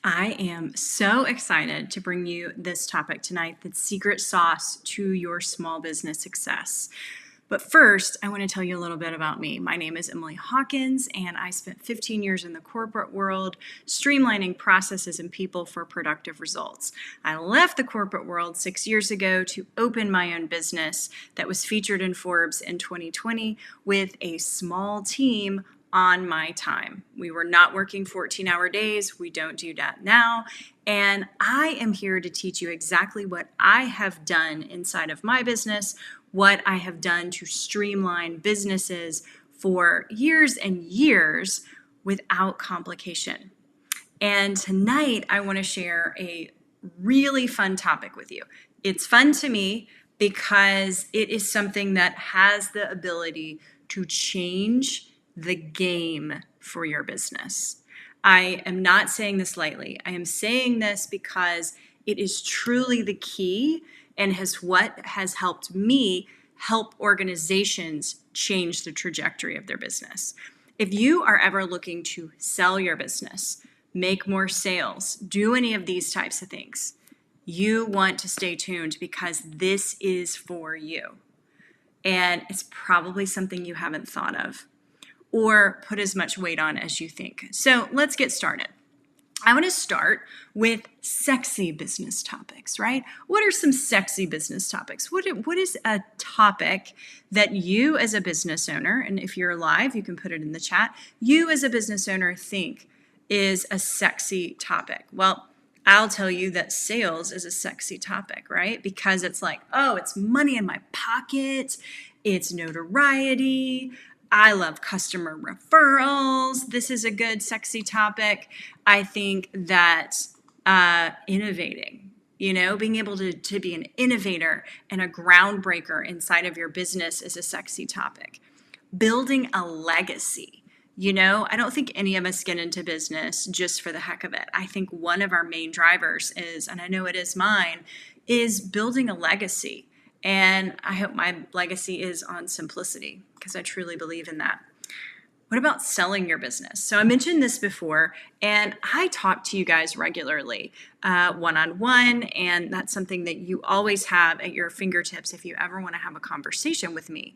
I am so excited to bring you this topic tonight, the secret sauce to your small business success. But first, I want to tell you a little bit about me. My name is Emily Hawkins, and I spent 15 years in the corporate world streamlining processes and people for productive results. I left the corporate world 6 years ago to open my own business that was featured in Forbes in 2020 with a small team on my time. We were not working 14-hour days. We don't do that now. And I am here to teach you exactly what I have done inside of my business, what I have done to streamline businesses for years and years without complication. And tonight I want to share a really fun topic with you. It's fun to me because it is something that has the ability to change the game for your business. I am not saying this lightly. I am saying this because it is truly the key and what has helped me help organizations change the trajectory of their business. If you are ever looking to sell your business, make more sales, do any of these types of things, you want to stay tuned because this is for you. And it's probably something you haven't thought of or put as much weight on as you think. So let's get started. I want to start with sexy business topics, right? What are some sexy business topics? What is a topic that you as a business owner, and if you're live, you can put it in the chat, you as a business owner think is a sexy topic? Well, I'll tell you that sales is a sexy topic, right? Because it's like, oh, it's money in my pocket, it's notoriety, I love customer referrals. This is a good, sexy topic. I think that innovating, being able to be an innovator and a groundbreaker inside of your business is a sexy topic. Building a legacy. I don't think any of us get into business just for the heck of it. I think one of our main drivers is, and I know it is mine, is building a legacy. And I hope my legacy is on simplicity because I truly believe in that. What about selling your business? So I mentioned this before, and I talk to you guys regularly, one-on-one, and that's something that you always have at your fingertips if you ever want to have a conversation with me.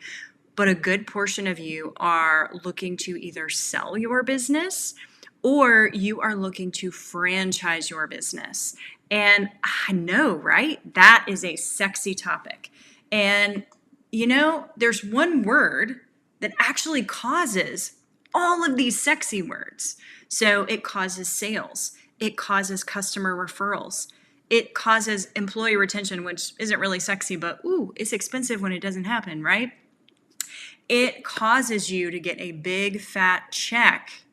But a good portion of you are looking to either sell your business or you are looking to franchise your business. And I know, right? That is a sexy topic. And, there's one word that actually causes all of these sexy words. So it causes sales. It causes customer referrals. It causes employee retention, which isn't really sexy, but it's expensive when it doesn't happen, right? It causes you to get a big fat check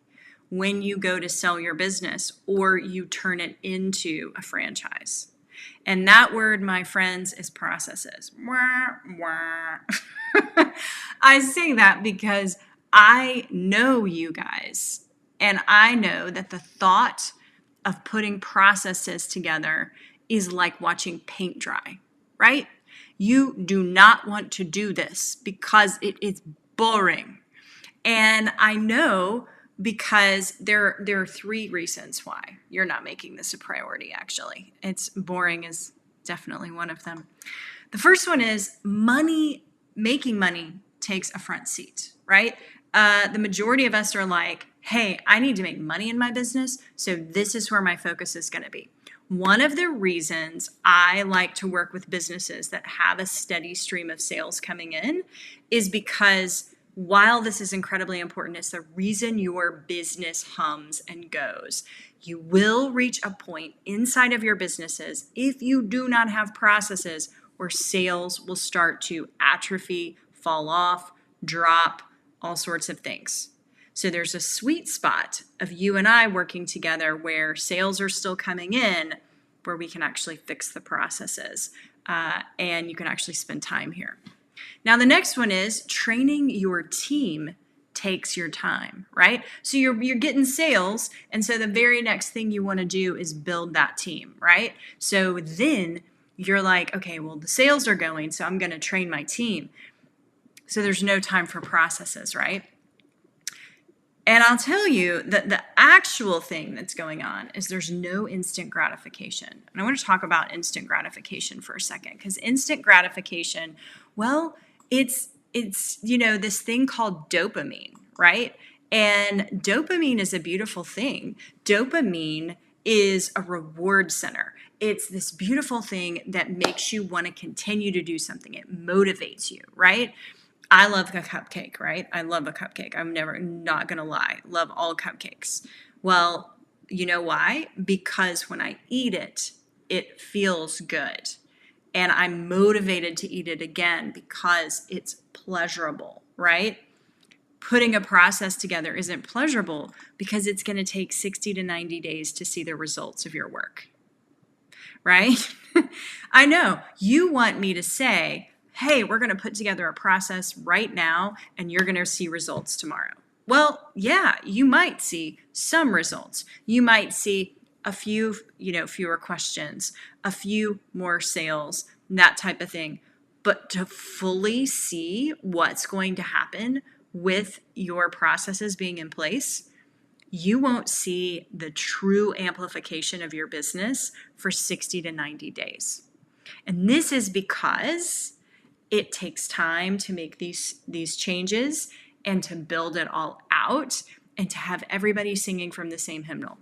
when you go to sell your business or you turn it into a franchise. And that word, my friends, is processes. I say that because I know you guys, and I know that the thought of putting processes together is like watching paint dry, right? You do not want to do this because it is boring. And I know because there are three reasons why you're not making this a priority, actually. It's boring is definitely one of them. The first one is making money takes a front seat, right? The majority of us are like, hey, I need to make money in my business, so this is where my focus is going to be. One of the reasons I like to work with businesses that have a steady stream of sales coming in is because while this is incredibly important, it's the reason your business hums and goes. You will reach a point inside of your businesses if you do not have processes where sales will start to atrophy, fall off, drop, all sorts of things. So there's a sweet spot of you and I working together where sales are still coming in, where we can actually fix the processes and you can actually spend time here. Now, the next one is training your team takes your time, right? So you're getting sales, and so the very next thing you want to do is build that team, right? So then you're like, okay, well, the sales are going, so I'm going to train my team. So there's no time for processes, right? And I'll tell you that the actual thing that's going on is there's no instant gratification. And I want to talk about instant gratification for a second, because instant gratification, well, it's this thing called dopamine, right? And dopamine is a beautiful thing. Dopamine is a reward center. It's this beautiful thing that makes you want to continue to do something. It motivates you, right? I love a cupcake, right? I love a cupcake. I'm never not going to lie. Love all cupcakes. Well, you know why? Because when I eat it, it feels good. And I'm motivated to eat it again because it's pleasurable, right? Putting a process together isn't pleasurable because it's going to take 60 to 90 days to see the results of your work, right? I know you want me to say, hey, we're going to put together a process right now and you're going to see results tomorrow. Well, yeah, you might see some results. You might see a few, fewer questions, a few more sales, that type of thing. But to fully see what's going to happen with your processes being in place, you won't see the true amplification of your business for 60 to 90 days. And this is because it takes time to make these changes and to build it all out and to have everybody singing from the same hymnal.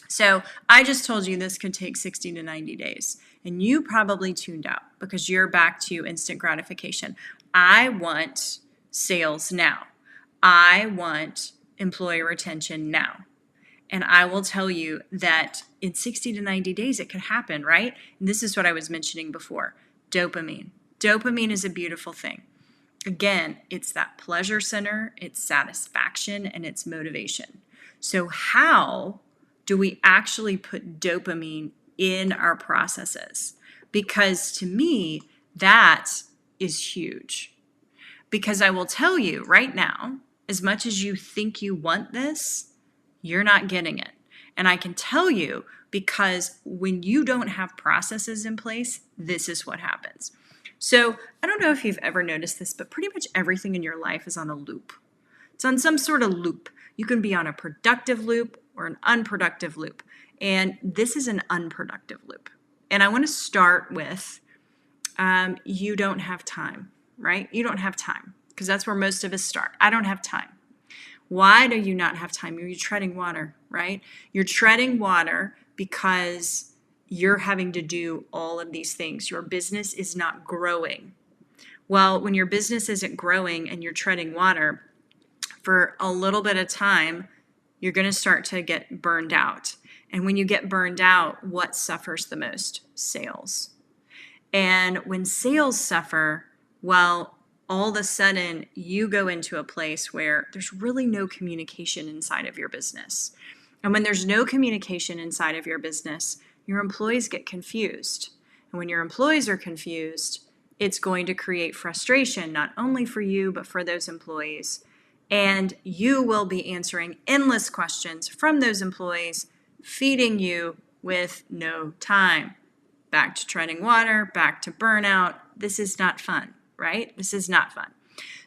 So I just told you this could take 60 to 90 days, and you probably tuned out because you're back to instant gratification. I want sales now. I want employee retention now. And I will tell you that in 60 to 90 days, it could happen, right? And this is what I was mentioning before, dopamine. Dopamine is a beautiful thing. Again, it's that pleasure center, it's satisfaction, and it's motivation. So how do we actually put dopamine in our processes? Because to me, that is huge. Because I will tell you right now, as much as you think you want this, you're not getting it. And I can tell you because when you don't have processes in place, this is what happens. So I don't know if you've ever noticed this, but pretty much everything in your life is on a loop. It's on some sort of loop. You can be on a productive loop or an unproductive loop. And this is an unproductive loop. And I want to start with you don't have time, right? You don't have time because that's where most of us start. I don't have time. Why do you not have time? You're treading water, right? You're treading water because you're having to do all of these things. Your business is not growing. Well, when your business isn't growing and you're treading water, for a little bit of time, you're going to start to get burned out. And when you get burned out, what suffers the most? Sales. And when sales suffer, well, all of a sudden you go into a place where there's really no communication inside of your business. And when there's no communication inside of your business, your employees get confused. And when your employees are confused, it's going to create frustration, not only for you, but for those employees. And you will be answering endless questions from those employees, feeding you with no time. Back to treading water, back to burnout. This is not fun, right? This is not fun.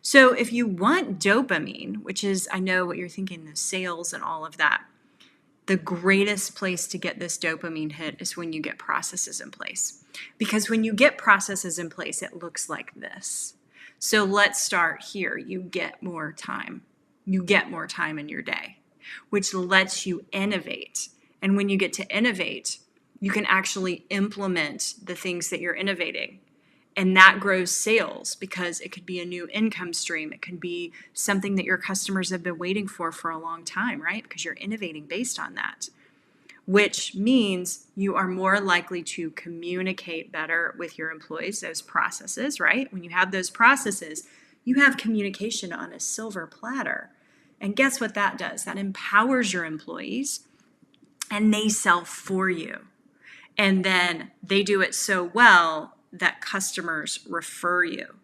So if you want dopamine, which is, I know what you're thinking, the sales and all of that, the greatest place to get this dopamine hit is when you get processes in place. Because when you get processes in place, it looks like this. So let's start here. You get more time. You get more time in your day, which lets you innovate. And when you get to innovate, you can actually implement the things that you're innovating. And that grows sales because it could be a new income stream. It could be something that your customers have been waiting for a long time, right? Because you're innovating based on that, which means you are more likely to communicate better with your employees, those processes, right? When you have those processes, you have communication on a silver platter. And guess what that does? That empowers your employees and they sell for you. And then they do it so well that customers refer you.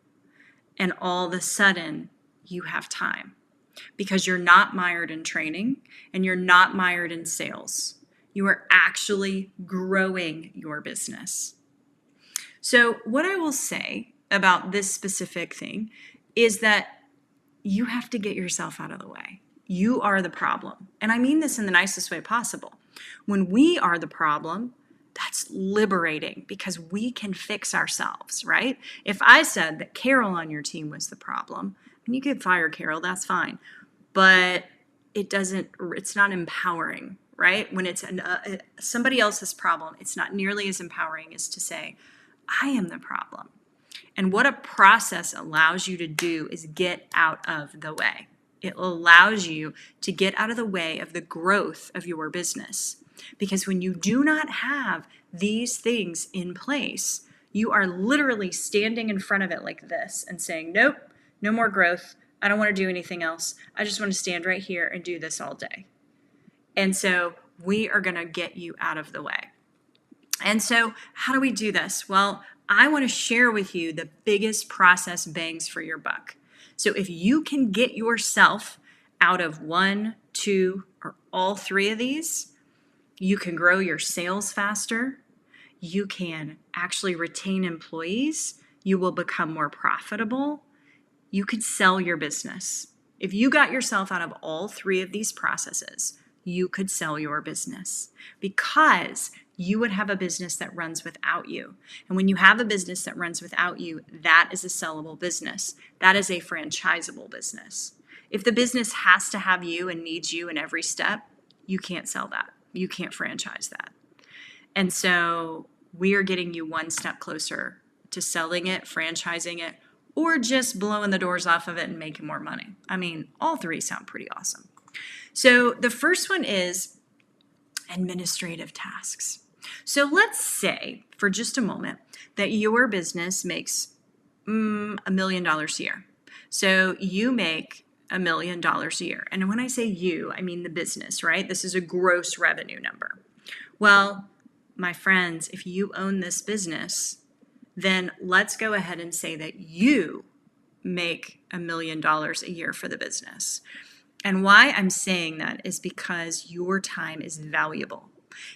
And all of a sudden, you have time because you're not mired in training and you're not mired in sales. You are actually growing your business. So what I will say about this specific thing is that you have to get yourself out of the way. You are the problem. And I mean this in the nicest way possible. When we are the problem, that's liberating because we can fix ourselves, right? If I said that Carol on your team was the problem, and you could fire Carol, that's fine. But it's not empowering, right? When it's somebody else's problem, it's not nearly as empowering as to say, I am the problem. And what a process allows you to do is get out of the way. It allows you to get out of the way of the growth of your business. Because when you do not have these things in place, you are literally standing in front of it like this and saying, nope, no more growth. I don't want to do anything else. I just want to stand right here and do this all day. And so we are going to get you out of the way. And so how do we do this? Well, I want to share with you the biggest process bangs for your buck. So if you can get yourself out of 1, 2, or all 3 of these, you can grow your sales faster. You can actually retain employees. You will become more profitable. You could sell your business. If you got yourself out of all 3 of these processes, you could sell your business because you would have a business that runs without you. And when you have a business that runs without you, that is a sellable business. That is a franchisable business. If the business has to have you and needs you in every step, you can't sell that. You can't franchise that. And so we are getting you one step closer to selling it, franchising it, or just blowing the doors off of it and making more money. I mean, all 3 sound pretty awesome. So the first one is administrative tasks. So let's say for just a moment that your business makes $1 million a year. So you make $1 million a year. And when I say you, I mean the business, right? This is a gross revenue number. Well, my friends, if you own this business, then let's go ahead and say that you make $1 million a year for the business. And why I'm saying that is because your time is valuable.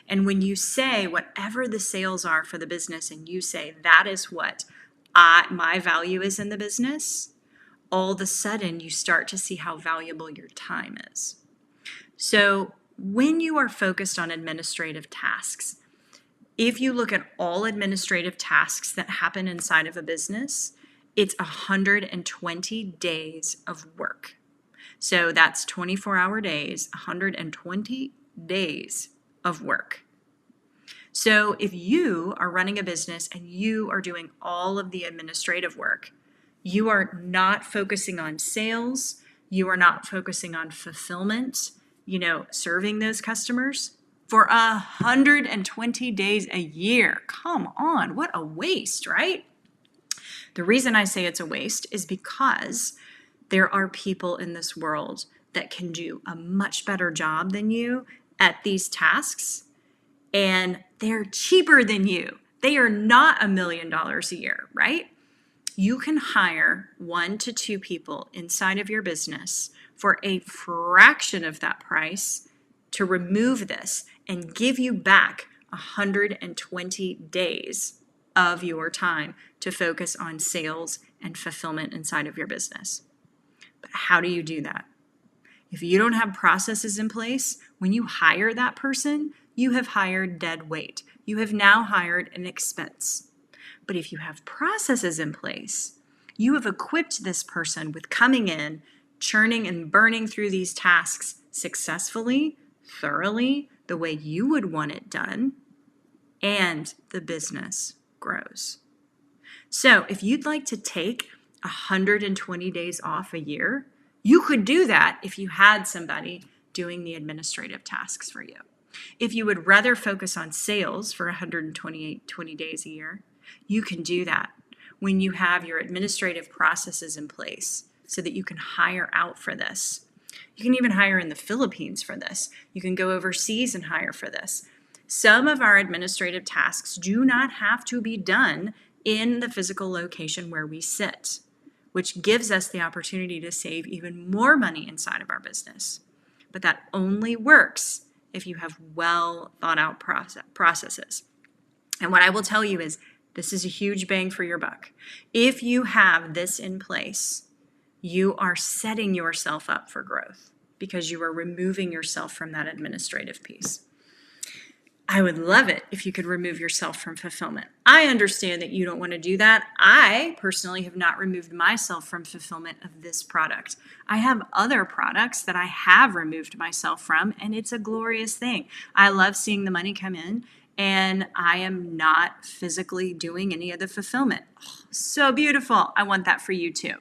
And when you say whatever the sales are for the business and you say that is what my value is in the business, all of a sudden you start to see how valuable your time is. So when you are focused on administrative tasks, if you look at all administrative tasks that happen inside of a business, it's 120 days of work. So that's 24-hour days, 120 days of work. So if you are running a business and you are doing all of the administrative work, you are not focusing on sales, you are not focusing on fulfillment, serving those customers for 120 days a year. Come on, what a waste, right? The reason I say it's a waste is because there are people in this world that can do a much better job than you at these tasks, and they're cheaper than you. They are not $1 million a year, right? You can hire 1 to 2 people inside of your business for a fraction of that price to remove this and give you back 120 days of your time to focus on sales and fulfillment inside of your business. But how do you do that? If you don't have processes in place, when you hire that person, you have hired dead weight. You have now hired an expense. But if you have processes in place, you have equipped this person with coming in, churning and burning through these tasks successfully, thoroughly, the way you would want it done, and the business grows. So if you'd like to take 120 days off a year, you could do that if you had somebody doing the administrative tasks for you. If you would rather focus on sales for 120 days a year, you can do that when you have your administrative processes in place so that you can hire out for this. You can even hire in the Philippines for this. You can go overseas and hire for this. Some of our administrative tasks do not have to be done in the physical location where we sit, which gives us the opportunity to save even more money inside of our business. But that only works if you have well thought out processes. And what I will tell you is this is a huge bang for your buck. If you have this in place, you are setting yourself up for growth because you are removing yourself from that administrative piece. I would love it if you could remove yourself from fulfillment. I understand that you don't want to do that. I personally have not removed myself from fulfillment of this product. I have other products that I have removed myself from, and it's a glorious thing. I love seeing the money come in, and I am not physically doing any of the fulfillment. Oh, so beautiful. I want that for you too.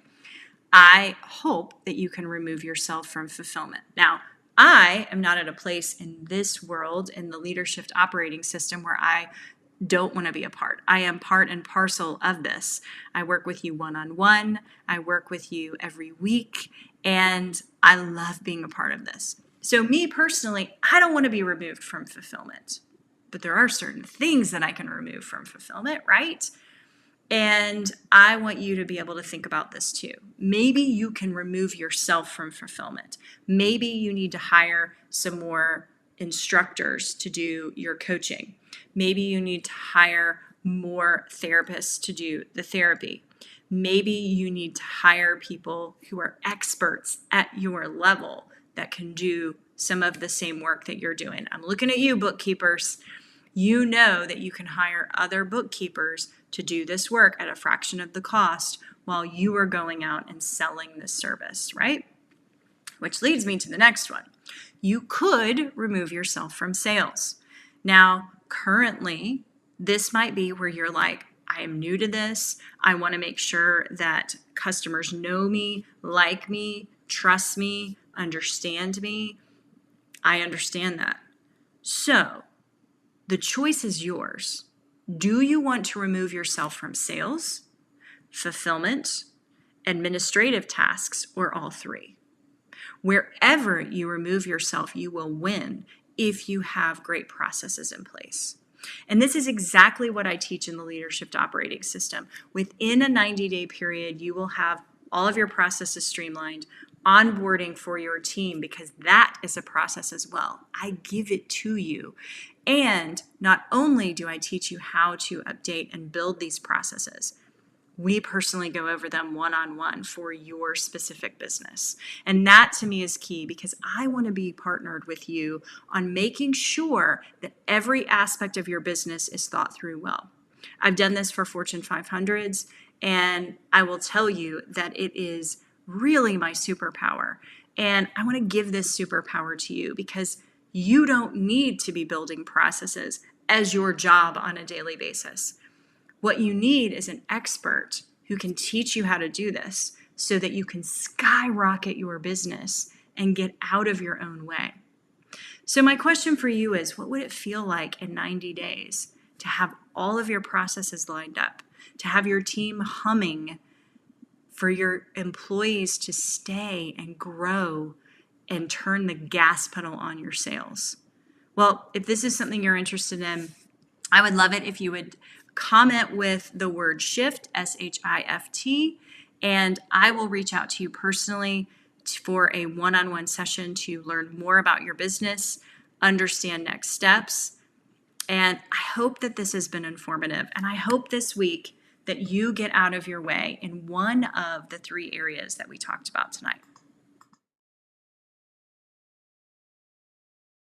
I hope that you can remove yourself from fulfillment. Now, I am not at a place in this world, in the leadership operating system, where I don't want to be a part. I am part and parcel of this. I work with you one-on-one. I work with you every week, and I love being a part of this. So me personally, I don't want to be removed from fulfillment, but there are certain things that I can remove from fulfillment, right? And I want you to be able to think about this too. Maybe you can remove yourself from fulfillment. Maybe you need to hire some more instructors to do your coaching. Maybe you need to hire more therapists to do the therapy. Maybe you need to hire people who are experts at your level that can do some of the same work that you're doing. I'm looking at you, bookkeepers. You know that you can hire other bookkeepers to do this work at a fraction of the cost while you are going out and selling this service, right? Which leads me to the next one. You could remove yourself from sales. Now, currently, this might be where you're like, I am new to this. I want to make sure that customers know me, like me, trust me, understand me. I understand that. So, the choice is yours. Do you want to remove yourself from sales, fulfillment, administrative tasks, or all three? Wherever you remove yourself, you will win if you have great processes in place. And this is exactly what I teach in the leadership operating system. Within a 90-day period, you will have all of your processes streamlined, onboarding for your team, because that is a process as well. I give it to you. And not only do I teach you how to update and build these processes, we personally go over them one-on-one for your specific business. And that to me is key, because I want to be partnered with you on making sure that every aspect of your business is thought through well. I've done this for Fortune 500s, and I will tell you that it is really my superpower. And I want to give this superpower to you, because you don't need to be building processes as your job on a daily basis. What you need is an expert who can teach you how to do this so that you can skyrocket your business and get out of your own way. So my question for you is, what would it feel like in 90 days to have all of your processes lined up, to have your team humming, for your employees to stay and grow and turn the gas pedal on your sales? Well, if this is something you're interested in, I would love it if you would comment with the word SHIFT, SHIFT, and I will reach out to you personally for a one-on-one session to learn more about your business, understand next steps. And I hope that this has been informative, and I hope this week that you get out of your way in one of the three areas that we talked about tonight.